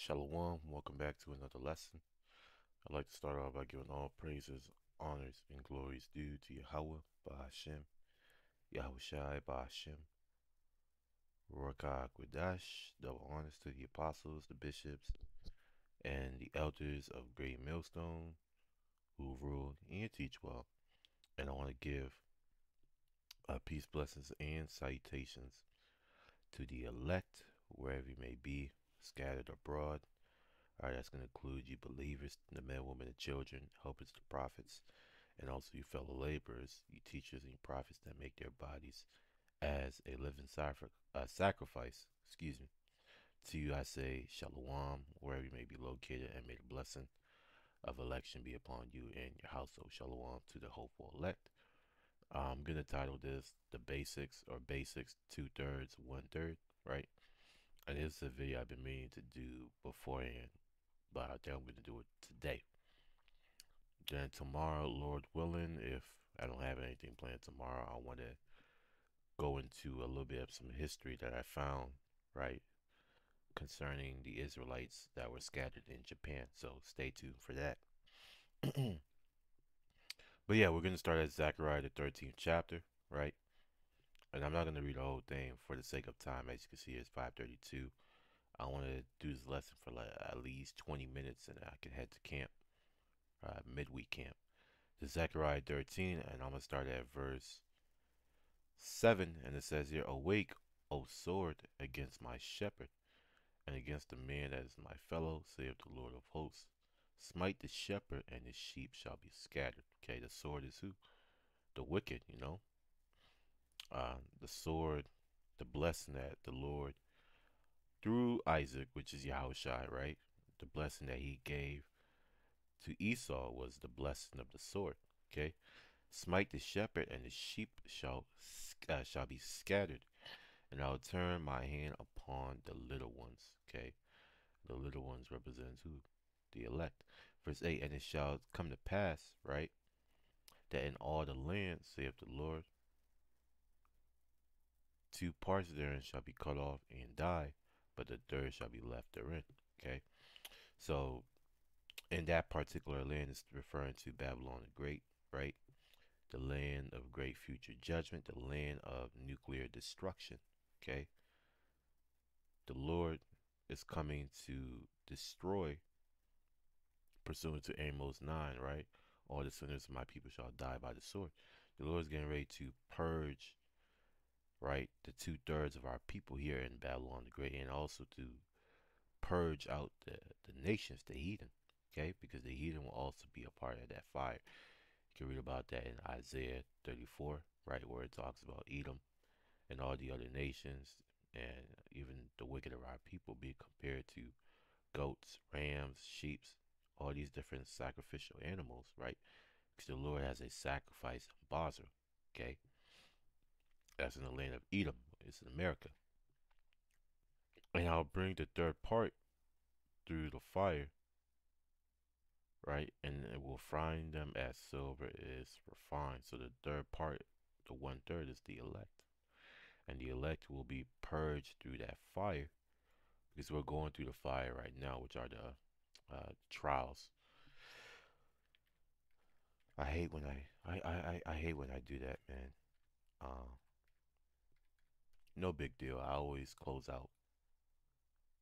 Shalom, welcome back to another lesson. I'd like to start off by giving all praises, honors, and glories due to Yahweh, Ba'ashem, Yahweh Shai, Ba'ashem, Ruach Quadash. Double honors to the apostles, the bishops, and the elders of Great Millstone who rule and teach well. And I want to give peace, blessings, and salutations to the elect, wherever you may be, scattered abroad. All right, that's going to include you believers, the men, women, and children, helpers, the prophets, and also you fellow laborers, you teachers and prophets that make their bodies as a living sacrifice. Excuse me. To you I say shalom, wherever you may be located, and may the blessing of election be upon you and your household. Shalom to the hopeful elect. I'm gonna title this the basics or basics 2/3, 1/3, right? And this is a video I've been meaning to do beforehand, but I think I'm gonna do it today. Then tomorrow, Lord willing, if I don't have anything planned tomorrow, I want to go into a little bit of some history that I found, right, concerning the Israelites that were scattered in Japan. So stay tuned for that. But yeah, we're going to start at Zechariah, the 13th chapter, right? And I'm not going to read the whole thing for the sake of time. As you can see, it's 5:32. I want to do this lesson for like at least 20 minutes and I can head to camp, midweek camp. The Zechariah 13, and I'm going to start at verse 7, and it says here, Awake, O sword, against my shepherd, and against the man that is my fellow, saith the Lord of hosts. Smite the shepherd, and his sheep shall be scattered. Okay, the sword is who? The wicked, you know. The sword, the blessing that the Lord, through Isaac, which is Yahushua, right? The blessing that he gave to Esau was the blessing of the sword. Okay, smite the shepherd, and his sheep shall be scattered. And I'll turn my hand upon the little ones. Okay, the little ones represents who? The elect. Verse 8, and it shall come to pass, right, that in all the land, saith the Lord, 2 parts therein shall be cut off and die, but the third shall be left therein. Okay, so in that particular land is referring to Babylon the Great, right? The land of great future judgment, the land of nuclear destruction. Okay, the Lord is coming to destroy, pursuant to Amos 9, right? All the sinners of my people shall die by the sword. The Lord is getting ready to purge, right, the 2/3 of our people here in Babylon the Great, and also to purge out the nations, the heathen, okay? Because the heathen will also be a part of that fire. You can read about that in Isaiah 34, right, where it talks about Edom and all the other nations, and even the wicked of our people being compared to goats, rams, sheep, all these different sacrificial animals, right? Because the Lord has a sacrifice in Basra, okay? That's in the land of Edom. It's in America. And I'll bring the third part through the fire, right? And it will refine them as silver is refined. So the third part, the 1/3, is the elect. And the elect will be purged through that fire because we're going through the fire right now, which are the trials. I hate when I hate when I do that, man. Uh, no big deal. I always close out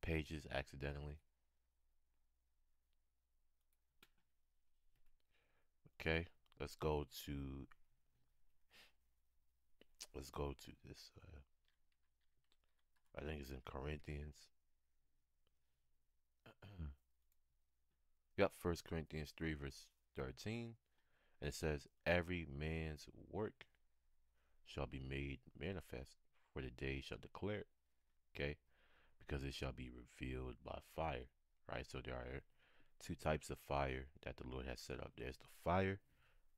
pages accidentally. Okay, let's go to this. I think it's in Corinthians. Yep, First Corinthians 3 verse 13, and it says, "Every man's work shall be made manifest, for the day shall declare it." Okay, because it shall be revealed by fire. Right. So there are 2 types of fire that the Lord has set up. There's the fire,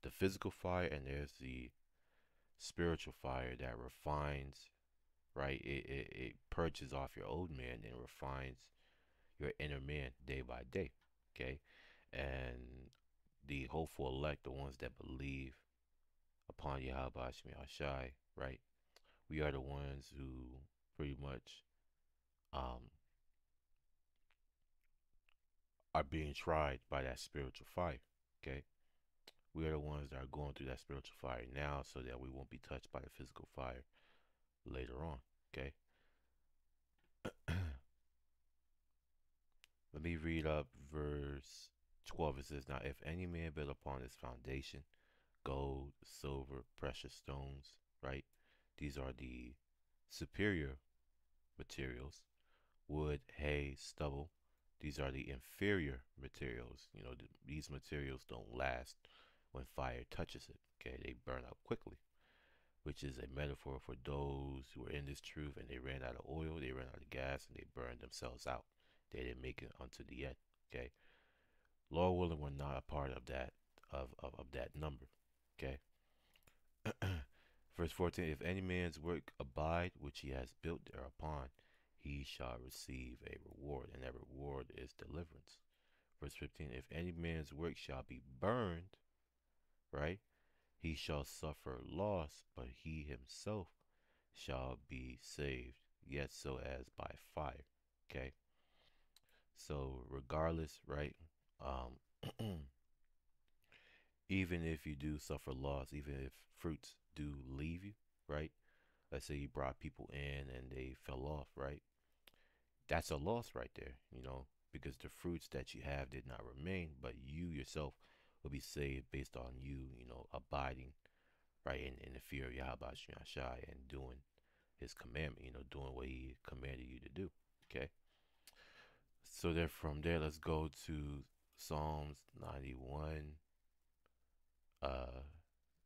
the physical fire, and there's the spiritual fire that refines, right? It purges off your old man and refines your inner man day by day. Okay. And the hopeful elect, the ones that believe upon Yahweh Shemi Shai, right? We are the ones who pretty much um are being tried by that spiritual fire. Okay, we are the ones that are going through that spiritual fire now, so that we won't be touched by the physical fire later on. Okay, let me read up verse 12. It says, "Now, if any man build upon this foundation gold, silver, precious stones, right? These are the superior materials. Wood, hay, stubble. These are the inferior materials. You know, these materials don't last when fire touches it. Okay, they burn up quickly, which is a metaphor for those who are in this truth and they ran out of oil, they ran out of gas, and they burned themselves out. They didn't make it unto the end. Okay, Lord willing, we're not a part of that of that number. Okay. Verse 14, if any man's work abide which he has built thereupon, he shall receive a reward, and that reward is deliverance. Verse 15, if any man's work shall be burned, right, he shall suffer loss, but he himself shall be saved, yet so as by fire. Okay, so regardless, right, um, even if you do suffer loss, even if fruits do leave you, right? Let's say you brought people in and they fell off, right? That's a loss right there, because the fruits that you have did not remain, but you yourself will be saved based on you, abiding, right, in the fear of Yahweh Shai and doing his commandment, doing what he commanded you to do. Okay. So then from there, let's go to Psalms 91. Uh,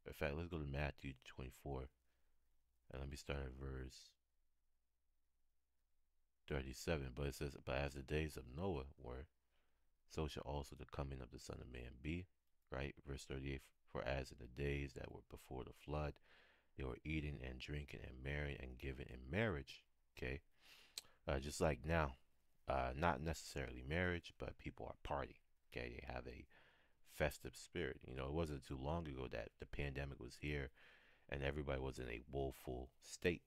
in fact, let's go to Matthew 24. And let me start at verse 37. But it says, but as the days of Noah were, so shall also the coming of the Son of Man be. Right? Verse 38. For as in the days that were before the flood, they were eating and drinking and marrying and giving in marriage. Okay? Just like now. Not necessarily marriage, but people are party. Okay? They have a festive spirit. It wasn't too long ago that the pandemic was here and everybody was in a woeful state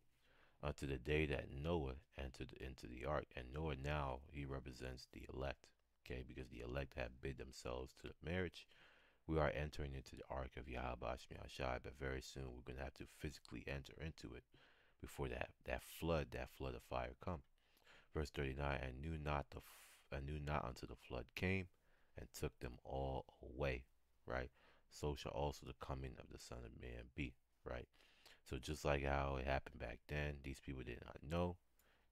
unto the day that Noah entered into the ark. And Noah now, he represents the elect, okay, because the elect have bid themselves to the marriage. We are entering into the ark of Yahweh Shai, but very soon we're going to have to physically enter into it before that flood of fire come. Verse 39, and knew not until the flood came and took them all away, right? So shall also the coming of the Son of Man be, right? So just like how it happened back then, these people did not know.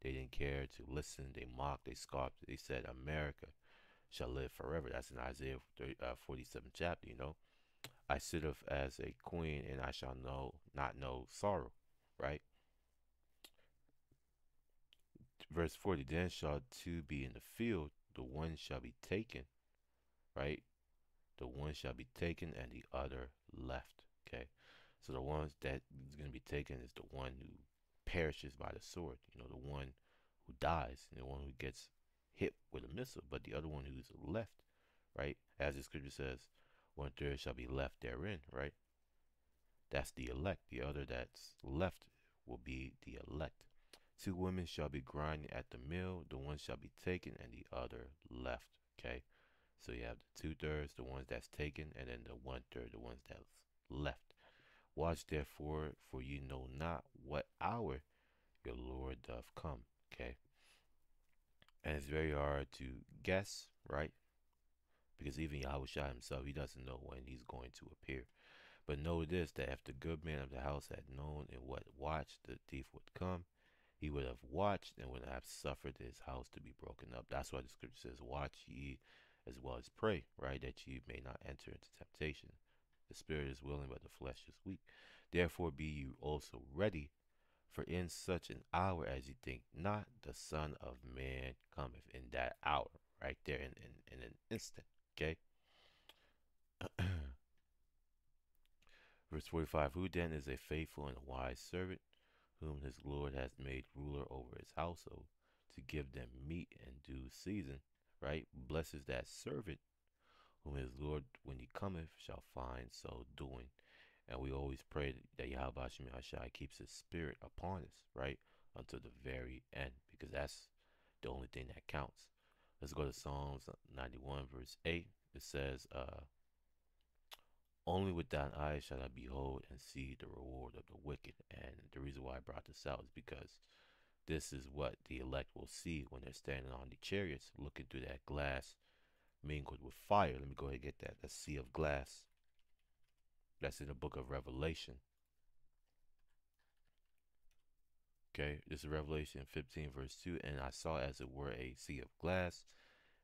They didn't care to listen. They mocked. They scoffed. They said, America shall live forever. That's in Isaiah 47th chapter, I sit up as a queen and I shall not know sorrow, right? Verse 40, then shall two be in the field. The one shall be taken, right? The one shall be taken and the other left, okay? So the ones that is going to be taken is the one who perishes by the sword, the one who dies, the one who gets hit with a missile, but the other one who's left, right? As the scripture says, one third shall be left therein, right? That's the elect. The other that's left will be the elect. Two women shall be grinding at the mill, the one shall be taken and the other left, okay? So you have the 2/3, the ones that's taken, and then the 1/3, the ones that's left. Watch therefore, for you know not what hour your Lord doth come. Okay. And it's very hard to guess, right? Because even Yahushua himself, he doesn't know when he's going to appear. But know this, that if the good man of the house had known in what watch the thief would come, he would have watched and would have suffered his house to be broken up. That's why the scripture says, watch ye as well as pray, right? That ye may not enter into temptation. The spirit is willing, but the flesh is weak. Therefore be you also ready, for in such an hour as you think not, the Son of Man cometh in that hour, right there in an instant, okay? Verse 45, who then is a faithful and a wise servant, whom his Lord hath made ruler over his household, to give them meat in due season, right? Blessed is that servant whom his Lord, when he cometh, shall find so doing. And we always pray that Yahweh Shai keeps his spirit upon us, right? Until the very end, because that's the only thing that counts. Let's go to Psalms 91, verse 8. It says, only with thine eyes shall I behold and see the reward of the wicked. And the reason why I brought this out is because this is what the elect will see when they're standing on the chariots, looking through that glass mingled with fire. Let me go ahead and get that. That sea of glass. That's in the book of Revelation. Okay, this is Revelation 15, verse 2. And I saw as it were a sea of glass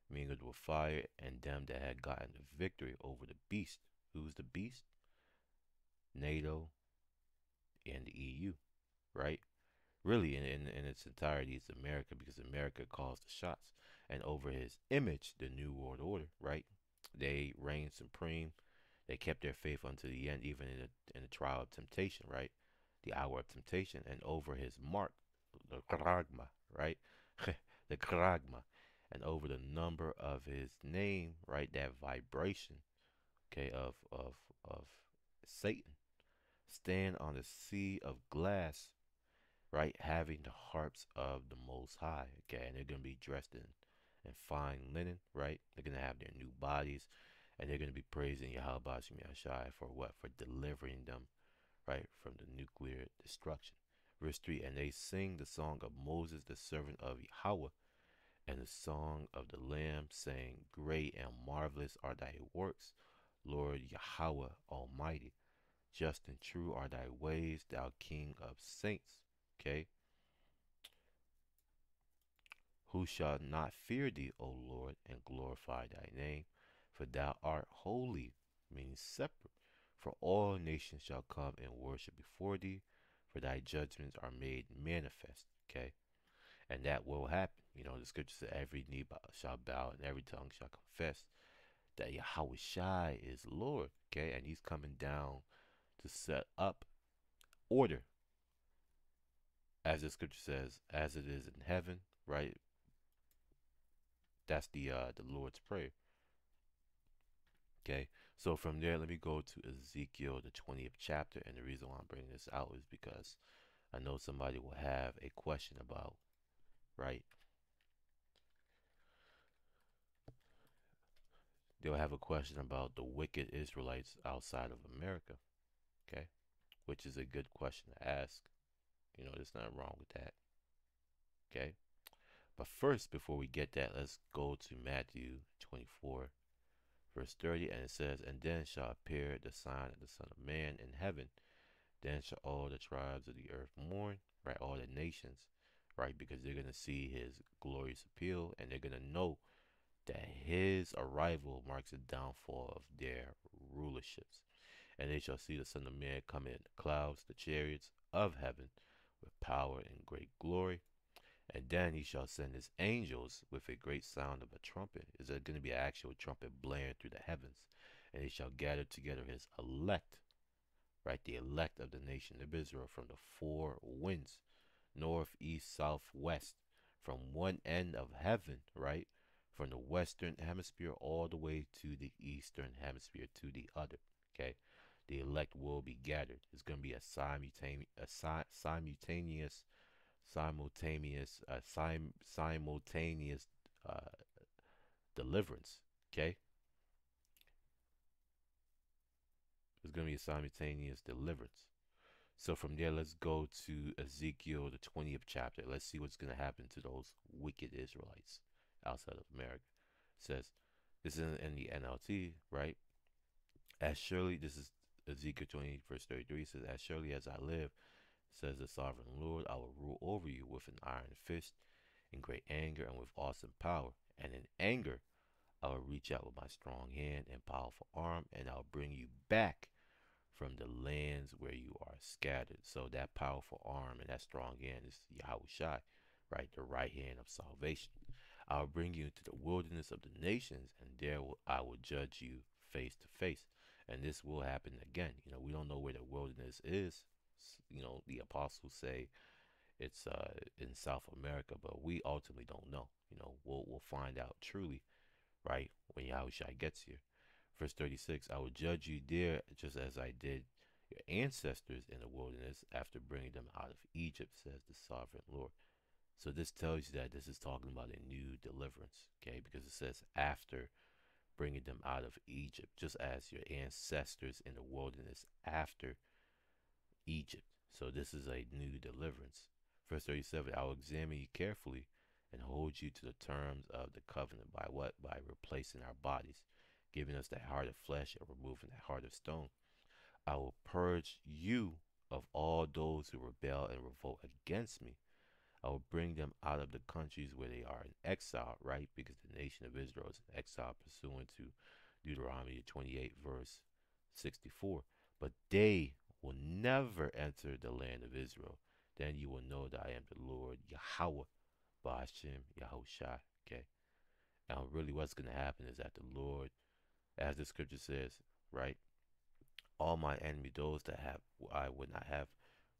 mingled with fire, and them that had gotten the victory over the beast. Who's the beast? NATO and the EU, right? Really, in its entirety, it's America, because America calls the shots. And over his image, the New World Order, right? They reigned supreme. They kept their faith unto the end, even in the trial of temptation, right? The hour of temptation. And over his mark, the charagma, right? The charagma. And over the number of his name, right? That vibration, okay, of Satan. Stand on the sea of glass, right? Having the harps of the Most High, okay? And they're going to be dressed in fine linen, right? They're going to have their new bodies, and they're going to be praising Yahweh Shem Yahshai for what? For delivering them, right? From the nuclear destruction. Verse 3, and they sing the song of Moses, the servant of Yahweh, and the song of the Lamb, saying, great and marvelous are thy works, Lord Yahweh Almighty. Just and true are thy ways, thou King of saints. Okay? Who shall not fear thee, O Lord, and glorify thy name? For thou art holy, meaning separate. For all nations shall come and worship before thee, for thy judgments are made manifest. Okay? And that will happen. You know, the scripture says every knee shall bow and every tongue shall confess that Yahweh Shai is Lord. Okay? And he's coming down to set up order, as the scripture says, as it is in heaven, right? That's the Lord's Prayer. Okay, so from there, let me go to Ezekiel, the 20th chapter. And the reason why I'm bringing this out is because I know somebody will have a question about, right? They'll have a question about the wicked Israelites outside of America, okay? Which is a good question to ask. You know, there's nothing wrong with that, okay? But first, before we get that, let's go to Matthew 24, verse 30. And it says, and then shall appear the sign of the Son of Man in heaven. Then shall all the tribes of the earth mourn, right? All the nations, right? Because they're going to see his glorious appeal, and they're going to know that his arrival marks the downfall of their rulerships. And they shall see the Son of Man come in the clouds, the chariots of heaven, with power and great glory. And then he shall send his angels with a great sound of a trumpet. Is there going to be an actual trumpet blaring through the heavens? And he shall gather together his elect, right? The elect of the nation of Israel from the four winds, north, east, south, west, from one end of heaven, right? From the western hemisphere all the way to the eastern hemisphere to the other, okay? The elect will be gathered. It's going to be a simultaneous uh, deliverance, okay? It's going to be a simultaneous deliverance. So from there, let's go to Ezekiel, the 20th chapter. Let's see what's going to happen to those wicked Israelites outside of America. It says, this is in the NLT, right? As surely, this is Ezekiel 20, verse 33. It says, as surely as I live, says the sovereign Lord, I will rule over you with an iron fist, in great anger, and with awesome power. And in anger, I will reach out with my strong hand and powerful arm, and I'll bring you back from the lands where you are scattered. So that powerful arm and that strong hand is Yahweh Shai, right? The right hand of salvation. I'll bring you into the wilderness of the nations, and there I will judge you face to face. And this will happen again. You know, we don't know where the wilderness is. You know, the apostles say it's in South America, but we ultimately don't know. You know, we'll find out truly, right, when Yahushua gets here. Verse 36, I will judge you there just as I did your ancestors in the wilderness after bringing them out of Egypt, says the sovereign Lord. So this tells you that this is talking about a new deliverance, okay? Because it says after bringing them out of Egypt, just as your ancestors in the wilderness after Egypt. So this is a new deliverance. Verse 37, I will examine you carefully and hold you to the terms of the covenant. By what? By replacing our bodies, giving us that heart of flesh and removing that heart of stone. I will purge you of all those who rebel and revolt against me. I will bring them out of the countries where they are in exile, right? Because the nation of Israel is in exile pursuant to Deuteronomy 28, verse 64. But they will never enter the land of Israel. Then you will know that I am the Lord Yahweh, Ba'ashem Yahushai. Okay. Now, really, what's going to happen is that the Lord, as the scripture says, right? All my enemies, those that have I would not have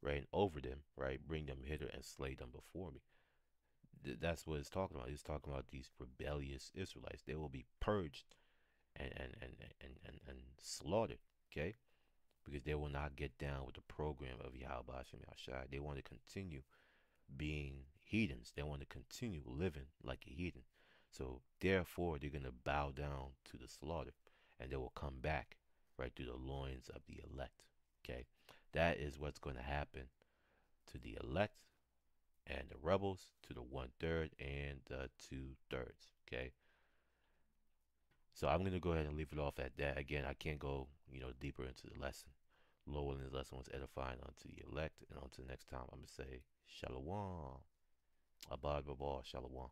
reign over them, right? Bring them hither and slay them before me. That's what it's talking about. It's talking about these rebellious Israelites. They will be purged and slaughtered, okay? Because they will not get down with the program of Yahweh Hashem Yahshai. They want to continue being heathens. They want to continue living like a heathen. So therefore, they're going to bow down to the slaughter, and they will come back right through the loins of the elect. Okay, that is what's going to happen to the elect and the rebels, to the 1/3 and the 2/3. Okay, so I'm going to go ahead and leave it off at that. Again, I can't go deeper into the lesson. Lord willing, this lesson was edifying unto the elect, and until next time, I'm going to say shalom. Abad Babal, shalom.